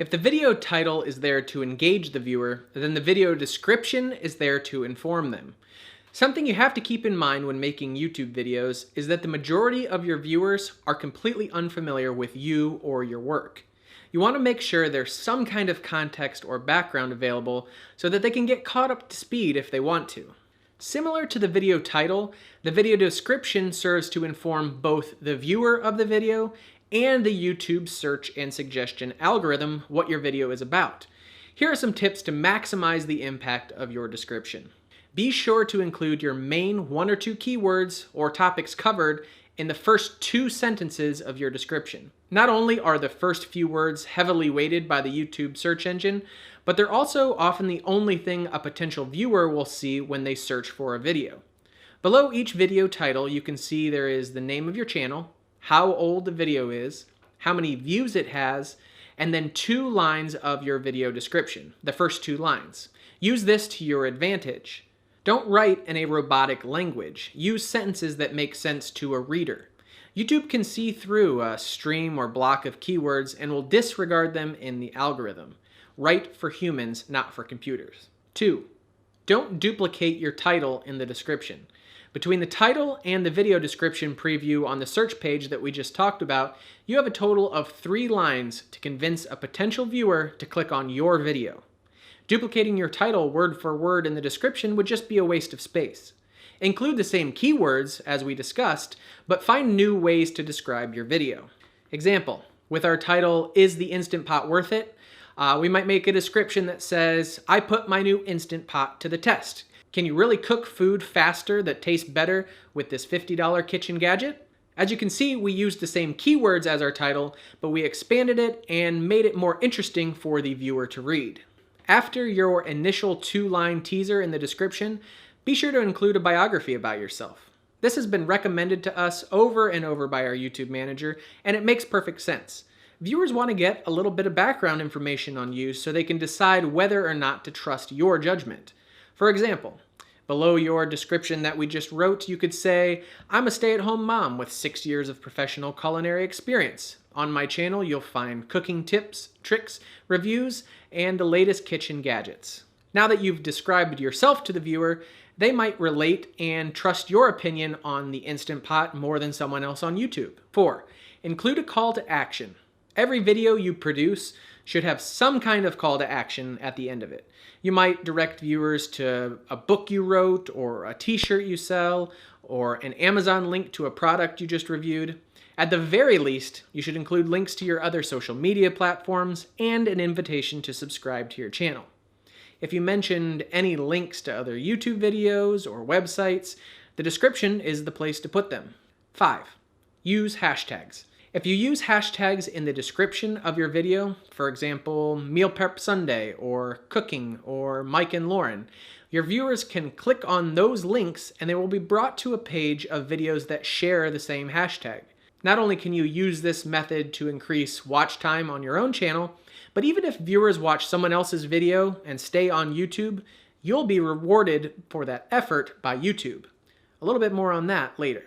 If the video title is there to engage the viewer, then the video description is there to inform them. Something you have to keep in mind when making YouTube videos is that the majority of your viewers are completely unfamiliar with you or your work. You want to make sure there's some kind of context or background available so that they can get caught up to speed if they want to. Similar to the video title, the video description serves to inform both the viewer of the video and the YouTube search and suggestion algorithm what your video is about. Here are some tips to maximize the impact of your description. Be sure to include your main 1 or 2 keywords or topics covered in the first 2 sentences of your description. Not only are the first few words heavily weighted by the YouTube search engine, but they're also often the only thing a potential viewer will see when they search for a video. Below each video title, you can see there is the name of your channel, how old the video is, how many views it has, and then 2 lines of your video description, the first 2 lines. Use this to your advantage. Don't write in a robotic language. Use sentences that make sense to a reader. YouTube can see through a stream or block of keywords and will disregard them in the algorithm. Write for humans, not for computers. 2. Don't duplicate your title in the description. Between the title and the video description preview on the search page that we just talked about, you have a total of 3 lines to convince a potential viewer to click on your video. Duplicating your title word for word in the description would just be a waste of space. Include the same keywords as we discussed, but find new ways to describe your video. Example, with our title, Is the Instant Pot Worth It? We might make a description that says, I put my new Instant Pot to the test. Can you really cook food faster that tastes better with this $50 kitchen gadget? As you can see, we used the same keywords as our title, but we expanded it and made it more interesting for the viewer to read. After your initial 2-line teaser in the description, be sure to include a biography about yourself. This has been recommended to us over and over by our YouTube manager, and it makes perfect sense. Viewers want to get a little bit of background information on you so they can decide whether or not to trust your judgment. For example, below your description that we just wrote, you could say, I'm a stay-at-home mom with 6 years of professional culinary experience. On my channel, you'll find cooking tips, tricks, reviews, and the latest kitchen gadgets. Now that you've described yourself to the viewer, they might relate and trust your opinion on the Instant Pot more than someone else on YouTube. 4. Include a call to action. Every video you produce should have some kind of call to action at the end of it. You might direct viewers to a book you wrote, or a t-shirt you sell, or an Amazon link to a product you just reviewed. At the very least, you should include links to your other social media platforms and an invitation to subscribe to your channel. If you mentioned any links to other YouTube videos or websites, the description is the place to put them. 5. Use hashtags. If you use hashtags in the description of your video, for example, Meal Prep Sunday or Cooking or Mike and Lauren, your viewers can click on those links and they will be brought to a page of videos that share the same hashtag. Not only can you use this method to increase watch time on your own channel, but even if viewers watch someone else's video and stay on YouTube, you'll be rewarded for that effort by YouTube. A little bit more on that later.